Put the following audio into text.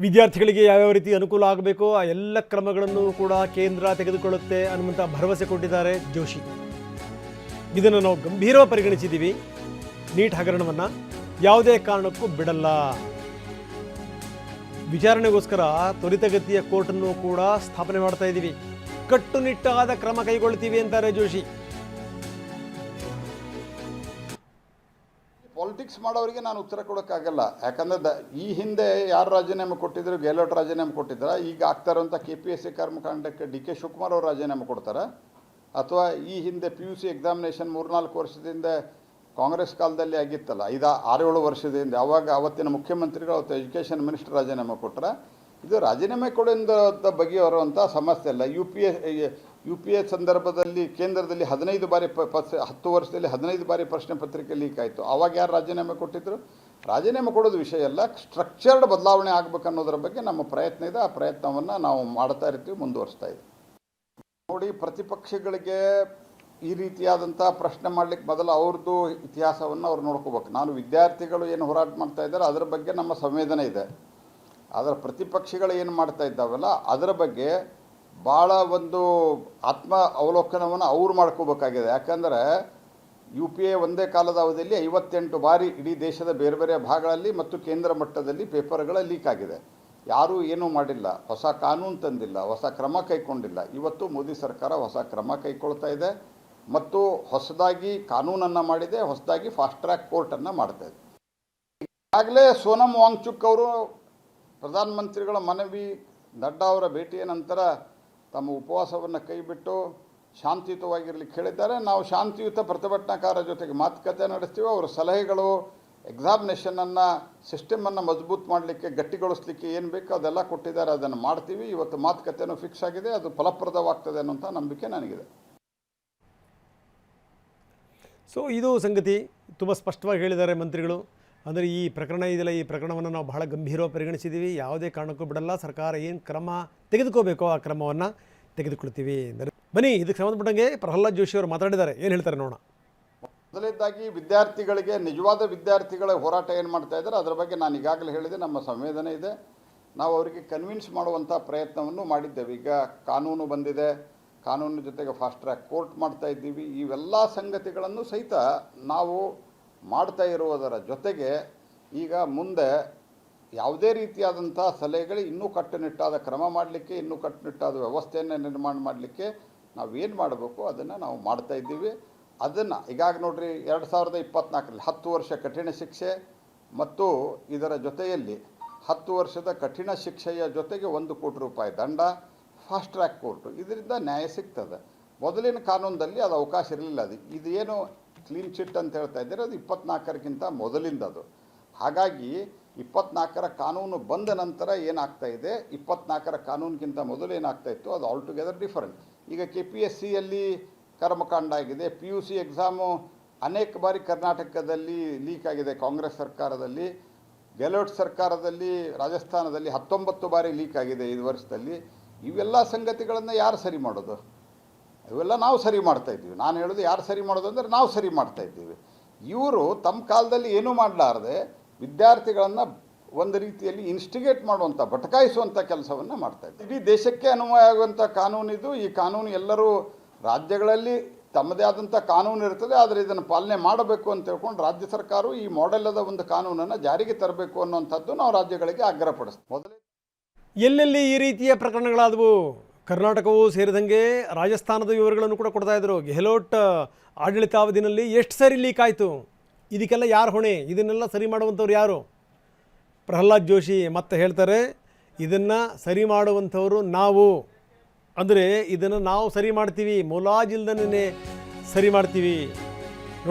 ವಿದ್ಯಾರ್ಥಿಗಳಿಗೆ ಯಾವ್ಯಾವ ರೀತಿ ಅನುಕೂಲ ಆಗಬೇಕೋ ಆ ಎಲ್ಲ ಕ್ರಮಗಳನ್ನು ಕೂಡ ಕೇಂದ್ರ ತೆಗೆದುಕೊಳ್ಳುತ್ತೆ ಅನ್ನುವಂಥ ಭರವಸೆ ಕೊಟ್ಟಿದ್ದಾರೆ ಜೋಶಿ. ಇದನ್ನು ನಾವು ಗಂಭೀರವಾಗಿ ಪರಿಗಣಿಸಿದ್ದೀವಿ. ನೀಟ್ ಹಗರಣವನ್ನು ಯಾವುದೇ ಕಾರಣಕ್ಕೂ ಬಿಡಲ್ಲ. ವಿಚಾರಣೆಗೋಸ್ಕರ ತ್ವರಿತಗತಿಯ ಕೋರ್ಟನ್ನು ಕೂಡ ಸ್ಥಾಪನೆ ಮಾಡ್ತಾ ಇದ್ದೀವಿ. ಕಟ್ಟುನಿಟ್ಟಾದ ಕ್ರಮ ಕೈಗೊಳ್ತೀವಿ ಅಂತಾರೆ ಜೋಶಿ. ಪಾಲಿಟಿಕ್ಸ್ ಮಾಡೋರಿಗೆ ನಾನು ಉತ್ತರ ಕೊಡೋಕ್ಕಾಗಲ್ಲ. ಯಾಕಂದರೆ ಈ ಹಿಂದೆ ಯಾರು ರಾಜೀನಾಮೆ ಕೊಟ್ಟಿದ್ರು, ಗೆಹ್ಲೋಟ್ ರಾಜೀನಾಮೆ ಕೊಟ್ಟಿದ್ದಾರೆ. ಈಗ ಆಗ್ತಾ ಇರುವಂಥ KPSC ಕರ್ಮಕಾಂಡಕ್ಕೆ DK ಶಿವಕುಮಾರ್ ಅವರು ರಾಜೀನಾಮೆ ಕೊಡ್ತಾರೆ, ಅಥವಾ ಈ ಹಿಂದೆ PUC ಎಕ್ಸಾಮಿನೇಷನ್ 3-4 ವರ್ಷದಿಂದ ಕಾಂಗ್ರೆಸ್ ಕಾಲದಲ್ಲಿ ಆಗಿತ್ತಲ್ಲ, 5-6-7 ವರ್ಷದಿಂದ, ಅವತ್ತಿನ ಮುಖ್ಯಮಂತ್ರಿಗಳು ಅವತ್ತು ಎಜುಕೇಷನ್ ಮಿನಿಸ್ಟರ್ ರಾಜೀನಾಮೆ ಕೊಟ್ಟರೆ. ಇದು ರಾಜೀನಾಮೆ ಕೊಡೋದ ಬಗೆಹರುವಂಥ ಸಮಸ್ಯೆ ಅಲ್ಲ. UPA ಸಂದರ್ಭದಲ್ಲಿ ಕೇಂದ್ರದಲ್ಲಿ 15 ಬಾರಿ 10 ವರ್ಷದಲ್ಲಿ 15 ಬಾರಿ ಪ್ರಶ್ನೆ ಪತ್ರಿಕೆ ಲೀಕ್ ಆಯಿತು. ಆವಾಗ ಯಾರು ರಾಜೀನಾಮೆ ಕೊಟ್ಟಿದ್ದರು? ರಾಜೀನಾಮೆ ಕೊಡೋದು ವಿಷಯ ಅಲ್ಲ, ಸ್ಟ್ರಕ್ಚರ್ಡ್ ಬದಲಾವಣೆ ಆಗಬೇಕು ಅನ್ನೋದ್ರ ಬಗ್ಗೆ ನಮ್ಮ ಪ್ರಯತ್ನ ಇದೆ. ಆ ಪ್ರಯತ್ನವನ್ನು ನಾವು ಮಾಡ್ತಾ ಇರ್ತೀವಿ, ಮುಂದುವರಿಸ್ತಾ ಇದ್ದೀವಿ. ನೋಡಿ, ಪ್ರತಿಪಕ್ಷಗಳಿಗೆ ಈ ರೀತಿಯಾದಂಥ ಪ್ರಶ್ನೆ ಮಾಡಲಿಕ್ಕೆ ಮೊದಲು ಅವ್ರದ್ದು ಇತಿಹಾಸವನ್ನು ಅವ್ರು ನೋಡ್ಕೋಬೇಕು. ನಾನು ವಿದ್ಯಾರ್ಥಿಗಳು ಏನು ಹೋರಾಟ ಮಾಡ್ತಾ ಇದ್ದಾರೆ ಅದರ ಬಗ್ಗೆ ನಮ್ಮ ಸಂವೇದನೆ ಇದೆ. ಆದರೆ ಪ್ರತಿಪಕ್ಷಗಳು ಏನು ಮಾಡ್ತಾ ಇದ್ದಾವಲ್ಲ ಅದರ ಬಗ್ಗೆ ಭಾಳ ಒಂದು ಆತ್ಮ ಅವಲೋಕನವನ್ನು ಅವ್ರು ಮಾಡ್ಕೋಬೇಕಾಗಿದೆ. ಯಾಕಂದರೆ UPA ಒಂದೇ ಕಾಲದ ಅವಧಿಯಲ್ಲಿ 58 ಬಾರಿ ಇಡೀ ದೇಶದ ಬೇರೆ ಬೇರೆ ಭಾಗಗಳಲ್ಲಿ ಮತ್ತು ಕೇಂದ್ರ ಮಟ್ಟದಲ್ಲಿ ಪೇಪರ್ಗಳ ಲೀಕ್ ಆಗಿದೆ. ಯಾರೂ ಏನೂ ಮಾಡಿಲ್ಲ, ಹೊಸ ಕಾನೂನು ತಂದಿಲ್ಲ, ಹೊಸ ಕ್ರಮ ಕೈಗೊಂಡಿಲ್ಲ. ಇವತ್ತು ಮೋದಿ ಸರ್ಕಾರ ಹೊಸ ಕ್ರಮ ಕೈಗೊಳ್ತಾ ಇದೆ ಮತ್ತು ಹೊಸದಾಗಿ ಕಾನೂನನ್ನು ಮಾಡಿದೆ, ಹೊಸದಾಗಿ ಫಾಸ್ಟ್ ಟ್ರ್ಯಾಕ್ ಕೋರ್ಟನ್ನು ಮಾಡ್ತಾ ಇದೆ. ಈಗಾಗಲೇ ಸೋನಮ್ ವಾಂಗ್ಚುಕ್ ಅವರು ಪ್ರಧಾನಮಂತ್ರಿಗಳ ಮನವಿ, ನಡ್ಡಾ ಅವರ ಭೇಟಿಯ ನಂತರ ತಮ್ಮ ಉಪವಾಸವನ್ನು ಕೈಬಿಟ್ಟು ಶಾಂತಿಯುತವಾಗಿರಲಿಕ್ಕೆ ಹೇಳಿದ್ದಾರೆ. ನಾವು ಶಾಂತಿಯುತ ಪ್ರತಿಭಟನಾಕಾರರ ಜೊತೆಗೆ ಮಾತುಕತೆ ನಡೆಸ್ತೀವಿ. ಅವರ ಸಲಹೆಗಳು ಎಕ್ಸಾಮಿನೇಷನನ್ನು ಸಿಸ್ಟಮನ್ನು ಮಜಬೂತ್ ಮಾಡಲಿಕ್ಕೆ, ಗಟ್ಟಿಗೊಳಿಸಲಿಕ್ಕೆ ಏನು ಬೇಕೋ ಅದೆಲ್ಲ ಕೊಟ್ಟಿದ್ದಾರೆ, ಅದನ್ನು ಮಾಡ್ತೀವಿ. ಇವತ್ತು ಮಾತುಕತೆನೂ ಫಿಕ್ಸ್ ಆಗಿದೆ, ಅದು ಫಲಪ್ರದವಾಗ್ತದೆ ಅನ್ನೋಂಥ ನಂಬಿಕೆ ನನಗಿದೆ. ಸೊ ಇದು ಸಂಗತಿ ತುಂಬ ಸ್ಪಷ್ಟವಾಗಿ ಹೇಳಿದ್ದಾರೆ ಮಂತ್ರಿಗಳು. ಅಂದರೆ ಈ ಪ್ರಕರಣ ಇದೆಯಲ್ಲ, ಈ ಪ್ರಕರಣವನ್ನು ನಾವು ಬಹಳ ಗಂಭೀರವಾಗಿ ಪರಿಗಣಿಸಿದ್ದೀವಿ. ಯಾವುದೇ ಕಾರಣಕ್ಕೂ ಬಿಡಲ್ಲ. ಸರ್ಕಾರ ಏನು ಕ್ರಮ ತೆಗೆದುಕೋಬೇಕೋ ಆ ಕ್ರಮವನ್ನು ತೆಗೆದುಕೊಳ್ತೀವಿ. ಬನ್ನಿ, ಇದಕ್ಕೆ ಸಂಬಂಧಪಟ್ಟಂಗೆ ಪ್ರಹ್ಲಾದ್ ಜೋಶಿ ಅವರು ಮಾತಾಡಿದ್ದಾರೆ. ಏನು ಹೇಳ್ತಾರೆ ನೋಡೋಣ. ಮೊದಲನೇದಾಗಿ ವಿದ್ಯಾರ್ಥಿಗಳಿಗೆ, ನಿಜವಾದ ವಿದ್ಯಾರ್ಥಿಗಳ ಹೋರಾಟ ಏನು ಮಾಡ್ತಾ ಇದ್ದಾರೆ ಅದರ ಬಗ್ಗೆ ನಾನು ಈಗಾಗಲೇ ಹೇಳಿದೆ, ನಮ್ಮ ಸಂವೇದನೆ ಇದೆ. ನಾವು ಅವರಿಗೆ ಕನ್ವಿನ್ಸ್ ಮಾಡುವಂಥ ಪ್ರಯತ್ನವನ್ನು ಮಾಡಿದ್ದೇವೆ. ಈಗ ಕಾನೂನು ಬಂದಿದೆ, ಕಾನೂನು ಜೊತೆಗೆ ಫಾಸ್ಟ್ ಟ್ರ್ಯಾಕ್ ಕೋರ್ಟ್ ಮಾಡ್ತಾ ಇದ್ದೀವಿ. ಇವೆಲ್ಲ ಸಂಗತಿಗಳನ್ನು ಸಹಿತ ನಾವು ಮಾಡ್ತಾ ಇರುವುದರ ಜೊತೆಗೆ ಈಗ ಮುಂದೆ ಯಾವುದೇ ರೀತಿಯಾದಂಥ ಸಲಹೆಗಳು ಇನ್ನೂ ಕಟ್ಟುನಿಟ್ಟಾದ ಕ್ರಮ ಮಾಡಲಿಕ್ಕೆ, ಇನ್ನೂ ಕಟ್ಟುನಿಟ್ಟಾದ ವ್ಯವಸ್ಥೆಯನ್ನು ನಿರ್ಮಾಣ ಮಾಡಲಿಕ್ಕೆ ನಾವೇನು ಮಾಡಬೇಕು ಅದನ್ನು ನಾವು ಮಾಡ್ತಾ ಇದ್ದೀವಿ. ಅದನ್ನು ಈಗಾಗ ನೋಡ್ರಿ, 2024ರಲ್ಲಿ 10 ವರ್ಷ ಕಠಿಣ ಶಿಕ್ಷೆ ಮತ್ತು ಇದರ ಜೊತೆಯಲ್ಲಿ 10 ವರ್ಷದ ಕಠಿಣ ಶಿಕ್ಷೆಯ ಜೊತೆಗೆ 1 ಕೋಟಿ ರೂಪಾಯಿ ದಂಡ, ಫಾಸ್ಟ್ ಟ್ರ್ಯಾಕ್ ಕೋರ್ಟು, ಇದರಿಂದ ನ್ಯಾಯ ಸಿಗ್ತದೆ. ಮೊದಲಿನ ಕಾನೂನಲ್ಲಿ ಅದು ಅವಕಾಶ ಇರಲಿಲ್ಲ. ಇದು ಏನು ಕ್ಲೀನ್ ಚಿಟ್ ಅಂತ ಹೇಳ್ತಾ ಇದ್ದಾರೆ, ಅದು 24ಕ್ಕಿಂತ ಮೊದಲಿಂದದು. ಹಾಗಾಗಿ 24ರ ಕಾನೂನು ಬಂದ ನಂತರ ಏನಾಗ್ತಾ ಇದೆ, 24ರ ಕಾನೂನಿಗಿಂತ ಮೊದಲು ಏನಾಗ್ತಾ ಇತ್ತು ಅದು ಆಲ್ ಟುಗೆದರ್ ಡಿಫರೆಂಟ್. ಈಗ KPSCಯಲ್ಲಿ ಕರ್ಮಕಾಂಡ ಆಗಿದೆ, PUC ಎಕ್ಸಾಮು ಅನೇಕ ಬಾರಿ ಕರ್ನಾಟಕದಲ್ಲಿ ಲೀಕ್ ಆಗಿದೆ, ಕಾಂಗ್ರೆಸ್ ಸರ್ಕಾರದಲ್ಲಿ. ಗೆಹ್ಲೋಟ್ ಸರ್ಕಾರದಲ್ಲಿ ರಾಜಸ್ಥಾನದಲ್ಲಿ 19 ಬಾರಿ ಲೀಕ್ ಆಗಿದೆ 5 ವರ್ಷದಲ್ಲಿ. ಇವೆಲ್ಲ ಸಂಗತಿಗಳನ್ನು ಯಾರು ಸರಿ ಮಾಡೋದು? ಇವೆಲ್ಲ ನಾವು ಸರಿ ಮಾಡ್ತಾಯಿದ್ದೀವಿ. ನಾನು ಹೇಳೋದು ಯಾರು ಸರಿ ಮಾಡೋದು ಅಂದರೆ ನಾವು ಸರಿ ಮಾಡ್ತಾಯಿದ್ದೀವಿ. ಇವರು ತಮ್ಮ ಕಾಲದಲ್ಲಿ ಏನೂ ಮಾಡಲಾರದೆ ವಿದ್ಯಾರ್ಥಿಗಳನ್ನು ಒಂದು ರೀತಿಯಲ್ಲಿ ಇನ್ಸ್ಟಿಗೇಟ್ ಮಾಡುವಂಥ, ಭಟಕಾಯಿಸುವಂಥ ಕೆಲಸವನ್ನು ಮಾಡ್ತಾಯಿದ್ದೀವಿ. ಇಡೀ ದೇಶಕ್ಕೆ ಅನ್ವಯ ಆಗುವಂಥ ಕಾನೂನಿದು. ಈ ಕಾನೂನು ಎಲ್ಲರೂ ರಾಜ್ಯಗಳಲ್ಲಿ ತಮ್ಮದೇ ಆದಂಥ ಕಾನೂನು ಇರ್ತದೆ, ಆದರೆ ಇದನ್ನು ಪಾಲನೆ ಮಾಡಬೇಕು ಅಂತ ಹೇಳ್ಕೊಂಡು ರಾಜ್ಯ ಸರ್ಕಾರವು ಈ ಮಾಡೆಲ್ಲದ ಒಂದು ಕಾನೂನನ್ನು ಜಾರಿಗೆ ತರಬೇಕು ಅನ್ನೋಂಥದ್ದು ನಾವು ರಾಜ್ಯಗಳಿಗೆ ಆಗ್ರಹಪಡಿಸ್ತೀವಿ. ಮೊದಲೇ ಎಲ್ಲೆಲ್ಲಿ ಈ ರೀತಿಯ ಪ್ರಕರಣಗಳಾದವು, ಕರ್ನಾಟಕವೂ ಸೇರಿದಂಗೆ ರಾಜಸ್ಥಾನದ ವಿವರಗಳನ್ನು ಕೂಡ ಕೊಡ್ತಾಯಿದ್ರು. ಗೆಹ್ಲೋಟ್ ಆಡಳಿತಾವಧಿನಲ್ಲಿ ಎಷ್ಟು ಸರಿ ಲೀಕ್ ಆಯಿತು, ಇದಕ್ಕೆಲ್ಲ ಯಾರು ಹೊಣೆ, ಇದನ್ನೆಲ್ಲ ಸರಿ ಮಾಡುವಂಥವ್ರು ಯಾರು? ಪ್ರಹ್ಲಾದ್ ಜೋಶಿ ಮತ್ತೆ ಹೇಳ್ತಾರೆ, ಇದನ್ನು ಸರಿ ಮಾಡುವಂಥವರು ನಾವು. ಅಂದರೆ ಇದನ್ನು ನಾವು ಸರಿ ಮಾಡ್ತೀವಿ, ಮುಲಾಜಿಲ್ದನೇ ಸರಿ ಮಾಡ್ತೀವಿ.